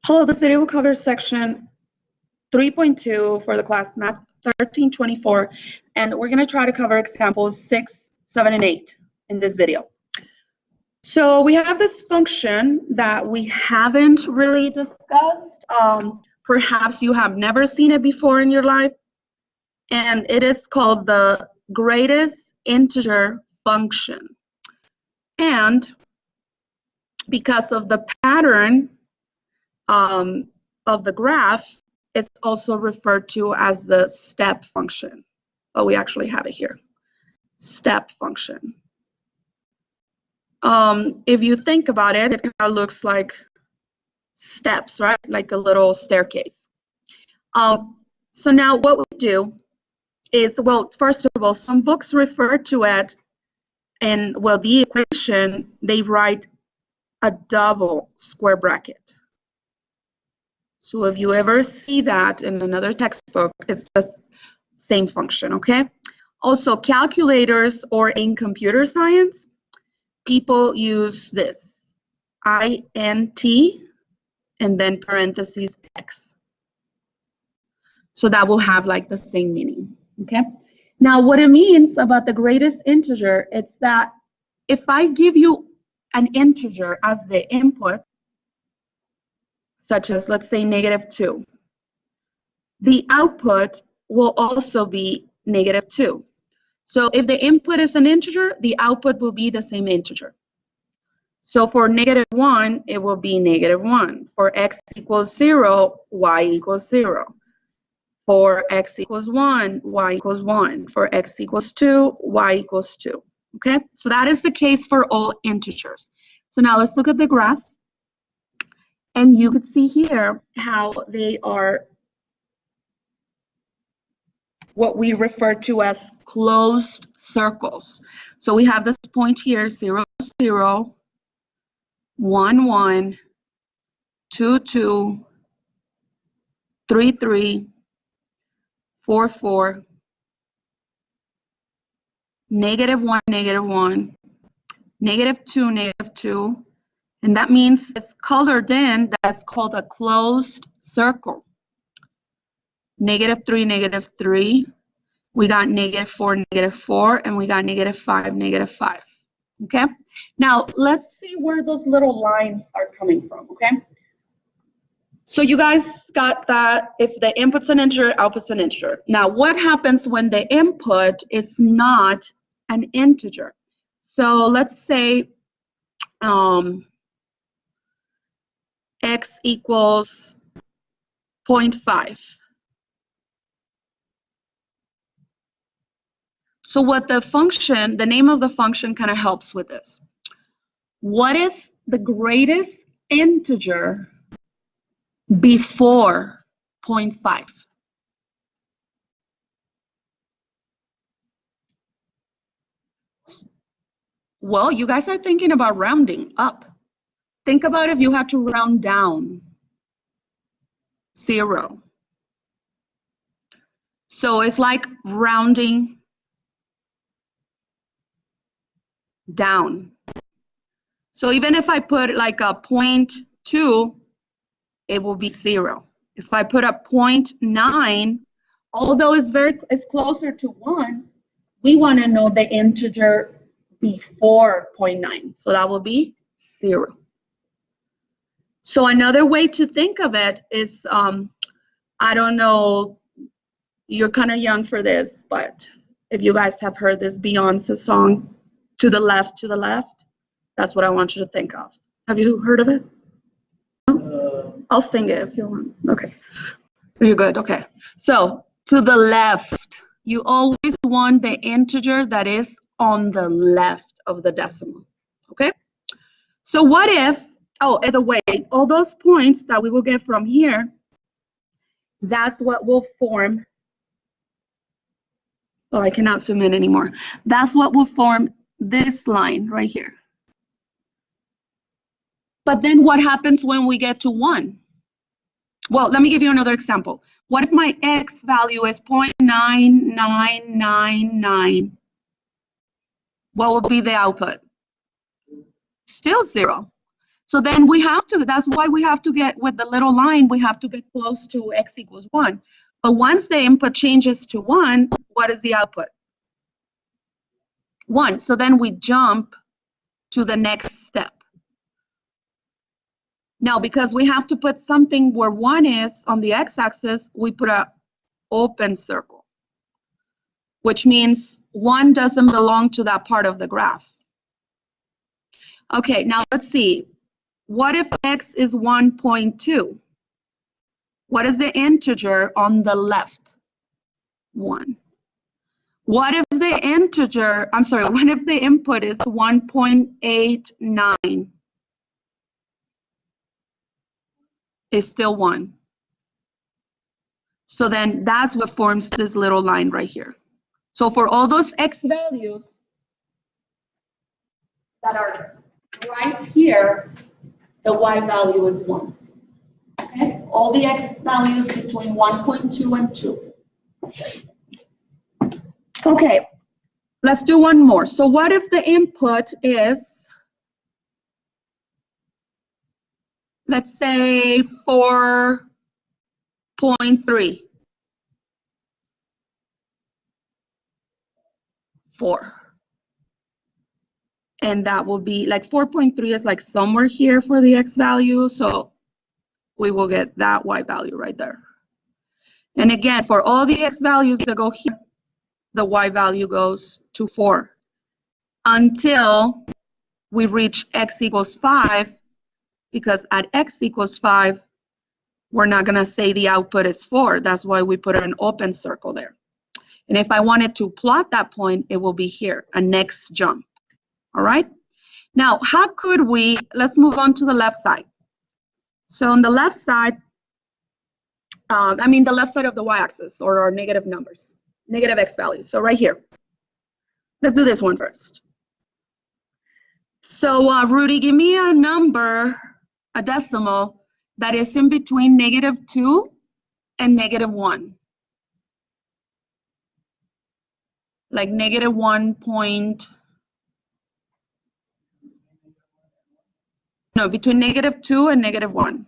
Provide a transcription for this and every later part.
Hello, this video will cover section 3.2 for the class Math 1324, and we're going to try to cover examples 6, 7, and 8 in this video. So we have this function that we haven't really discussed. Perhaps you have never seen it before in your life, and it is called the greatest integer function. And because of the pattern of the graph, it's also referred to as the step function. Oh, we actually have it here. Step function. If you think about it, it kind of looks like steps, right? Like a little staircase. So now what we do is, well, first of all, some books refer to it, and well, the equation, they write a double square bracket. So if you ever see that in another textbook, it's the same function, okay? Also, calculators or in computer science, people use this, int, and then parentheses x. So that will have like the same meaning, okay? Now, what it means about the greatest integer, it's that if I give you an integer as the input, such as, let's say, -2, the output will also be -2. So if the input is an integer, the output will be the same integer. So for -1, it will be -1. For x equals 0, y equals 0. For x equals 1, y equals 1. For x equals 2, y equals 2. Okay, so that is the case for all integers. So now let's look at the graph. And you could see here how they are what we refer to as closed circles. So we have this point here, 0, 0, 1, 1, 2, 2, 3, 3, 4, 4, -1, -1, -2, -2. And that means it's colored in, that's called a closed circle. -3, -3. We got -4, -4, and we got -5, -5. Okay? Now, let's see where those little lines are coming from, okay? So you guys got that if the input's an integer, output's an integer. Now, what happens when the input is not an integer? So let's say x equals 0.5. So what the function, the name of the function kind of helps with this. What is the greatest integer before 0.5? Well, you guys are thinking about rounding up. Think about if you had to round down. 0. So it's like rounding down. So even if I put like a 0.2, it will be 0. If I put a 0.9, although it's closer to 1, we want to know the integer before 0.9. So that will be 0. So another way to think of it is, I don't know, you're kind of young for this, but if you guys have heard this Beyonce song, to the left, that's what I want you to think of. Have you heard of it? No? I'll sing it if you want. Okay. You're good. Okay. So to the left, you always want the integer that is on the left of the decimal. Okay? So what if, oh, by the way, all those points that we will get from here, that's what will form, oh, I cannot zoom in anymore. That's what will form this line right here. But then what happens when we get to 1? Well, let me give you another example. What if my x value is 0.9999? What will be the output? Still 0. So then we have to, that's why we have to get, with the little line, we have to get close to x equals 1. But once the input changes to 1, what is the output? 1. So then we jump to the next step. Now, because we have to put something where 1 is on the x-axis, we put an open circle, which means 1 doesn't belong to that part of the graph. Okay, now let's see. What if x is 1.2? What is the integer on the left? 1. What if the integer, I'm sorry, what if the input is 1.89? It's still 1. So then that's what forms this little line right here. So for all those x values that are right here, the y value is 1. Okay? All the x values between 1.2 and 2. Okay, let's do one more. So what if the input is, let's say, 4.3? 4. And that will be like 4.3 is like somewhere here for the x value. So we will get that y value right there. And again, for all the x values that go here, the y value goes to 4 until we reach x equals 5, because at x equals 5, we're not going to say the output is 4. That's why we put an open circle there. And if I wanted to plot that point, it will be here, a next jump. All right? Now, how could we, let's move on to the left side. So on the left side, the left side of the y-axis, or our negative numbers, negative x values. So right here. Let's do this one first. So Rudy, give me a number, a decimal, that is in between -2 and -1. Like -1 point, no, between -2 and -1.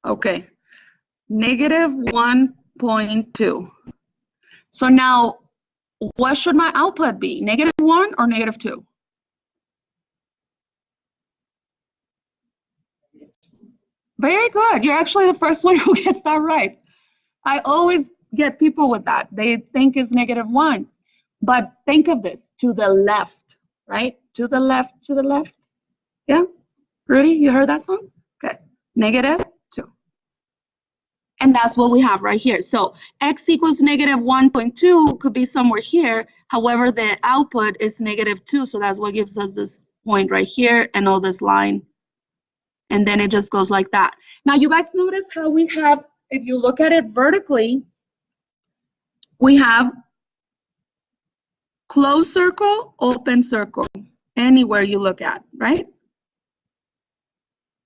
Okay, -1.2. So now, what should my output be? -1 or -2? Very good. You're actually the first one who gets that right. I always get people with that. They think it's -1. But think of this, to the left, right? To the left, to the left. Yeah? Rudy, you heard that song? Okay. -2. And that's what we have right here. So x equals -1.2 could be somewhere here. However, the output is -2. So that's what gives us this point right here and all this line. And then it just goes like that. Now, you guys notice how we have, if you look at it vertically, we have closed circle, open circle, anywhere you look at, right?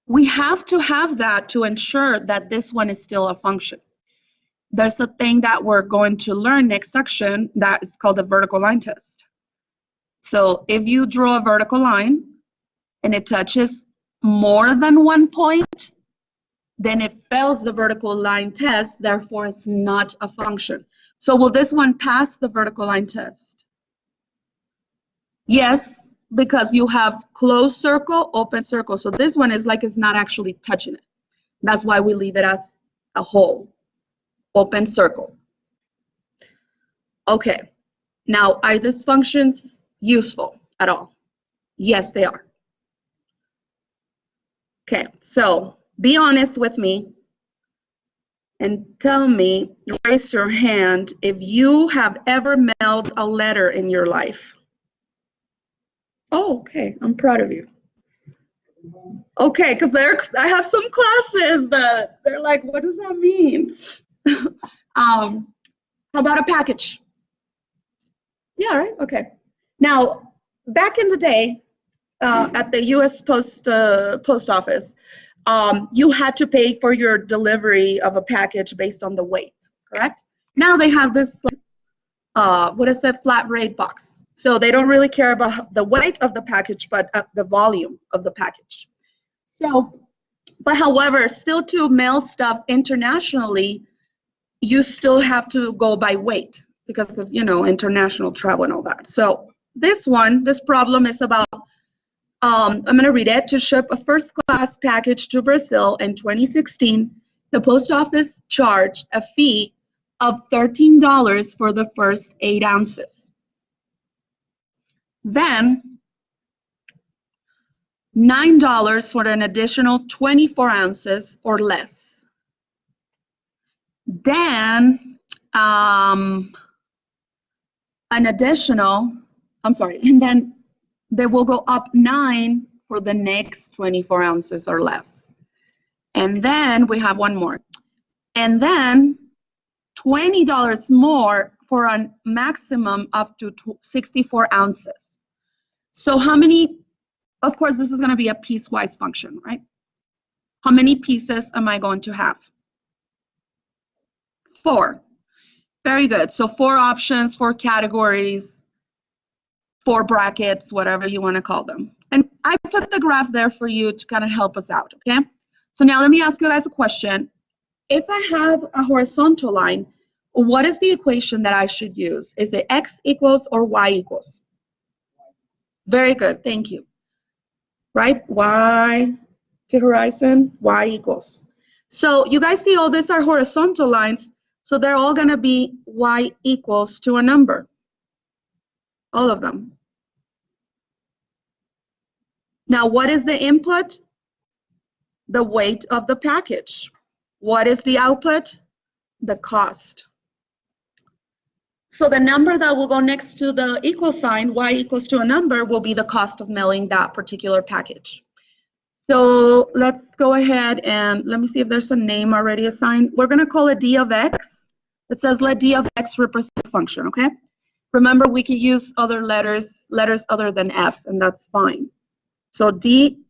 We have to have that to ensure that this one is still a function. There's a thing that we're going to learn next section that is called the vertical line test. So if you draw a vertical line and it touches more than one point, then it fails the vertical line test, therefore it's not a function. So will this one pass the vertical line test? Yes, because you have closed circle, open circle. So this one is like it's not actually touching it. That's why we leave it as a whole, open circle. Okay, now are these functions useful at all? Yes, they are. Okay, so be honest with me and tell me, raise your hand if you have ever mailed a letter in your life. Oh, okay, I'm proud of you. Okay, because I have some classes that they're like, what does that mean? How about a package? Yeah, right, okay. Now, back in the day, at the U.S. post office, you had to pay for your delivery of a package based on the weight, correct? Now they have this, what is that, flat rate box. So they don't really care about the weight of the package, but the volume of the package. So, but however, still to mail stuff internationally, you still have to go by weight because of, international travel and all that. So this problem is about, I'm going to read it. To ship a first-class package to Brazil in 2016, the post office charged a fee of $13 for the first 8 ounces. Then $9 for an additional 24 ounces or less. Then and then they will go up 9 for the next 24 ounces or less. And then we have one more. And then $20 more for a maximum up to 64 ounces. So how many, of course, this is going to be a piecewise function, right? How many pieces am I going to have? 4. Very good. So 4 options, 4 categories, 4 brackets, whatever you want to call them. And I put the graph there for you to kind of help us out, okay? So now let me ask you guys a question. If I have a horizontal line, what is the equation that I should use? Is it x equals or y equals? Very good, thank you. Right, y to horizon, y equals. So you guys see all these are horizontal lines, so they're all going to be y equals to a number. All of them. Now, what is the input? The weight of the package. What is the output? The cost. So the number that will go next to the equal sign, y equals to a number, will be the cost of mailing that particular package. So let's go ahead and let me see if there's a name already assigned. We're going to call it d of x. It says let d of x represent a function, okay? Remember, we can use other letters other than f, and that's fine. So d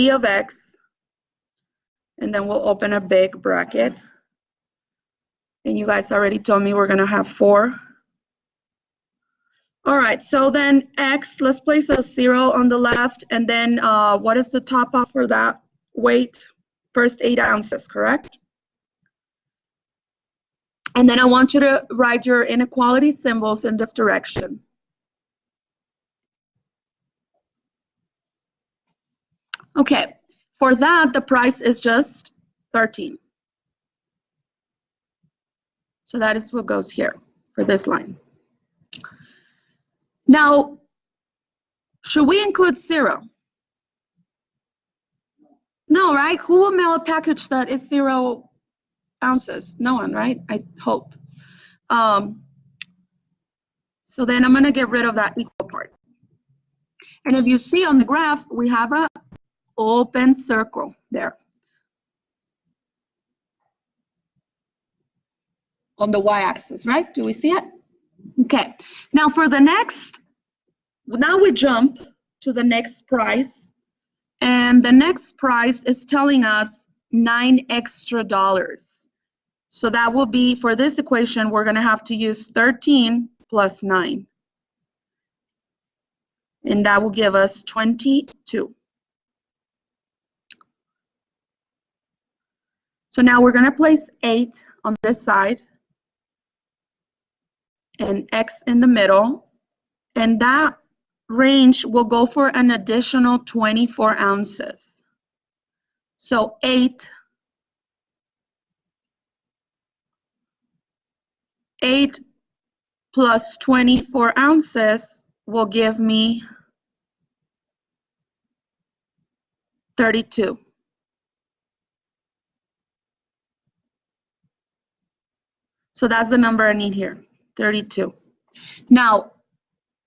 of x, and then we'll open a big bracket. And you guys already told me we're going to have 4. All right, so then x, let's place a 0 on the left, and then what is the top off for that weight? First 8 ounces, correct? And then I want you to write your inequality symbols in this direction. Okay, for that, the price is just 13. So that is what goes here for this line. Now, should we include 0? No, right? Who will mail a package that is 0 ounces? No one, right? I hope. So then I'm going to get rid of that equal part. And if you see on the graph, we have an open circle there on the y-axis, right? Do we see it? Okay. Now for the next, now we jump to the next price. And the next price is telling us $9 extra. So that will be, for this equation, we're going to have to use 13 plus 9. And that will give us 22. So now we're going to place 8 on this side and x in the middle. And that range will go for an additional 24 ounces. So 8 plus 24 ounces will give me 32. So that's the number I need here, 32. Now,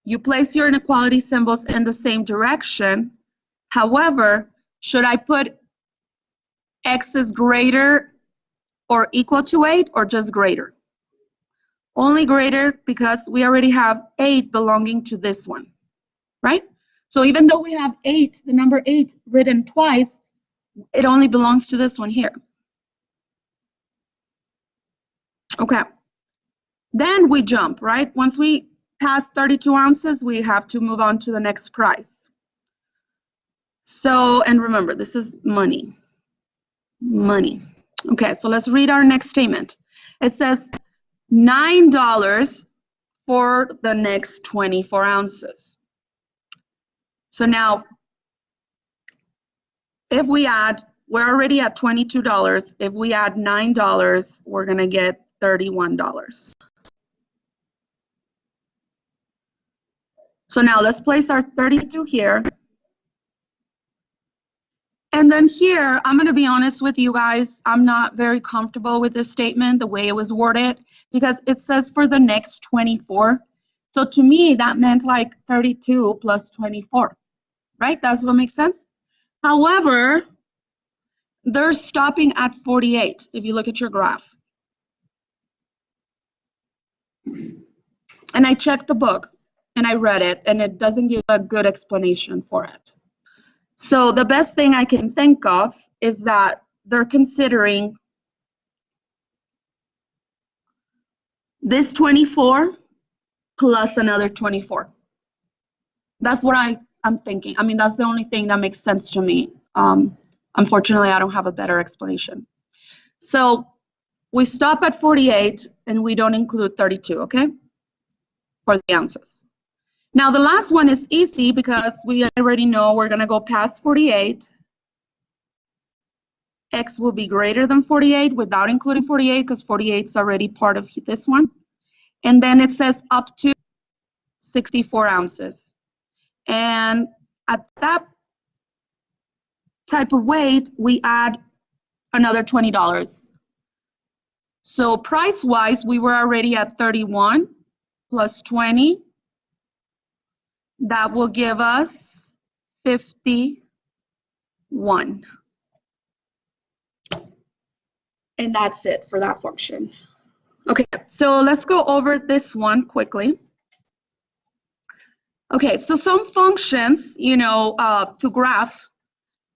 you place your inequality symbols in the same direction. However, should I put x is greater or equal to 8 or just greater? Only greater because we already have 8 belonging to this one, right? So even though we have 8, the number 8 written twice, it only belongs to this one here. Okay. Then we jump, right? Once we pass 32 ounces, we have to move on to the next price. So, and remember, this is money. Money. Okay, so let's read our next statement. It says $9 for the next 24 ounces. So now, if we add, we're already at $22. If we add $9, we're going to get $31. So now let's place our 32 here. And then here, I'm going to be honest with you guys, I'm not very comfortable with this statement, the way it was worded, because it says for the next 24. So to me, that meant like 32 plus 24, right? That's what makes sense. However, they're stopping at 48 if you look at your graph. And I checked the book and I read it, and it doesn't give a good explanation for it. So the best thing I can think of is that they're considering this 24 plus another 24. That's what I'm thinking. I mean, that's the only thing that makes sense to me. Unfortunately, I don't have a better explanation. So we stop at 48 and we don't include 32, okay? For the ounces. Now the last one is easy because we already know we're going to go past 48. X will be greater than 48 without including 48 because 48 is already part of this one. And then it says up to 64 ounces. And at that type of weight, we add another $20. So price-wise, we were already at 31 plus 20. That will give us 51. And that's it for that function. Okay, so let's go over this one quickly. Okay, so some functions, to graph,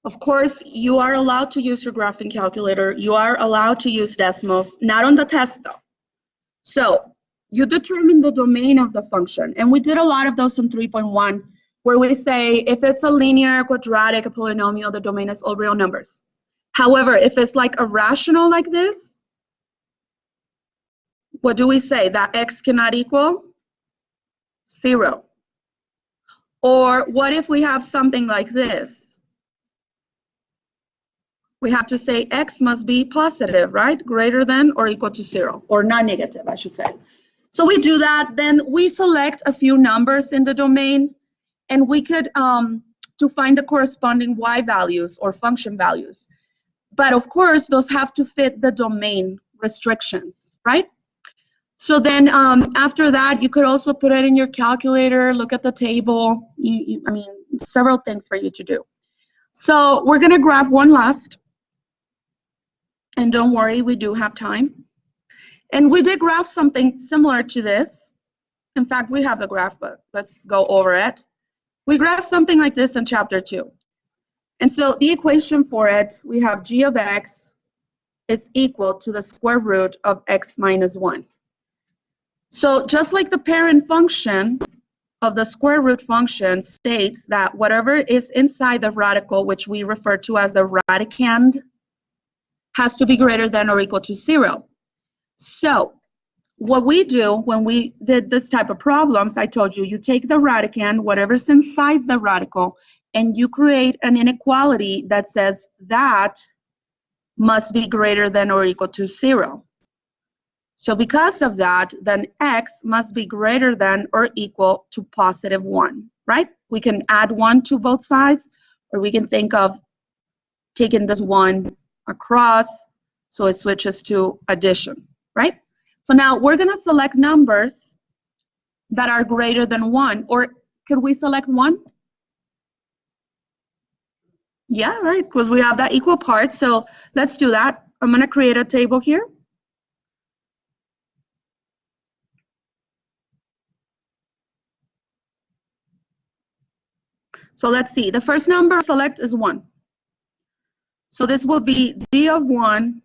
of course, you are allowed to use your graphing calculator. You are allowed to use decimals, not on the test though. So you determine the domain of the function. And we did a lot of those in 3.1, where we say if it's a linear, quadratic, a polynomial, the domain is all real numbers. However, if it's like a rational like this, what do we say? That x cannot equal 0. Or what if we have something like this? We have to say x must be positive, right? Greater than or equal to 0, or non-negative, I should say. So we do that, then we select a few numbers in the domain, and we could, to find the corresponding y values or function values. But of course, those have to fit the domain restrictions, right? So then after that, you could also put it in your calculator, look at the table. I mean, several things for you to do. So we're going to graph one last. And don't worry, we do have time. And we did graph something similar to this. In fact, we have the graph, but let's go over it. We graphed something like this in chapter 2. And so the equation for it, we have g of x is equal to the square root of x minus 1. So just like the parent function of the square root function states that whatever is inside the radical, which we refer to as the radicand, has to be greater than or equal to 0. So what we do when we did this type of problems, I told you, you take the radicand, whatever's inside the radical, and you create an inequality that says that must be greater than or equal to 0. So because of that, then x must be greater than or equal to positive 1, right? We can add 1 to both sides, or we can think of taking this 1 across, so it switches to addition, right? So now we're going to select numbers that are greater than 1, or could we select 1? Yeah, right, because we have that equal part. So let's do that. I'm going to create a table here. So let's see. The first number select is 1. So this will be g of 1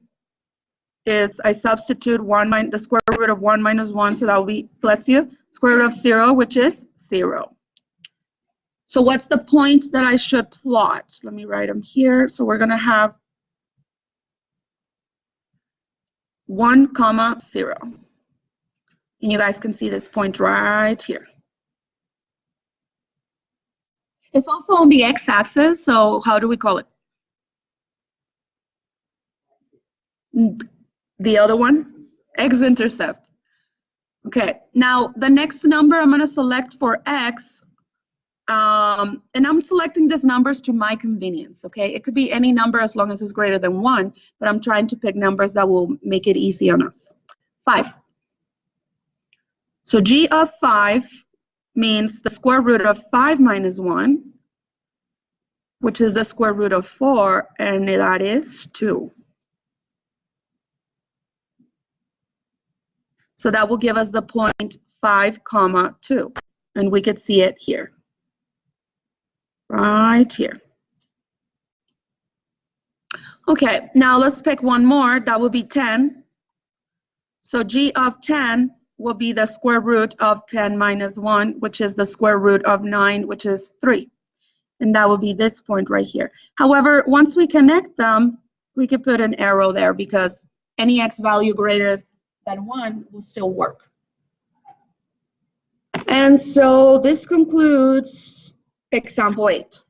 is, I substitute 1 minus the square root root of 1 minus 1, so that will be, bless you, square root of 0, which is 0. So what's the point that I should plot? Let me write them here. So we're going to have 1, 0. And you guys can see this point right here. It's also on the x-axis, so how do we call it? The other one? X-intercept. Okay, now the next number I'm going to select for x, and I'm selecting these numbers to my convenience, okay? It could be any number as long as it's greater than 1, but I'm trying to pick numbers that will make it easy on us. 5. So g of 5 means the square root of 5 minus 1, which is the square root of 4, and that is 2. So that will give us the point 5, 2, and we could see it here, right here. Okay, now let's pick one more. That will be 10. So g of 10 will be the square root of 10 minus 1, which is the square root of 9, which is 3. And that will be this point right here. However, once we connect them, we could put an arrow there because any x value greater than 1 will still work. And so this concludes example 8.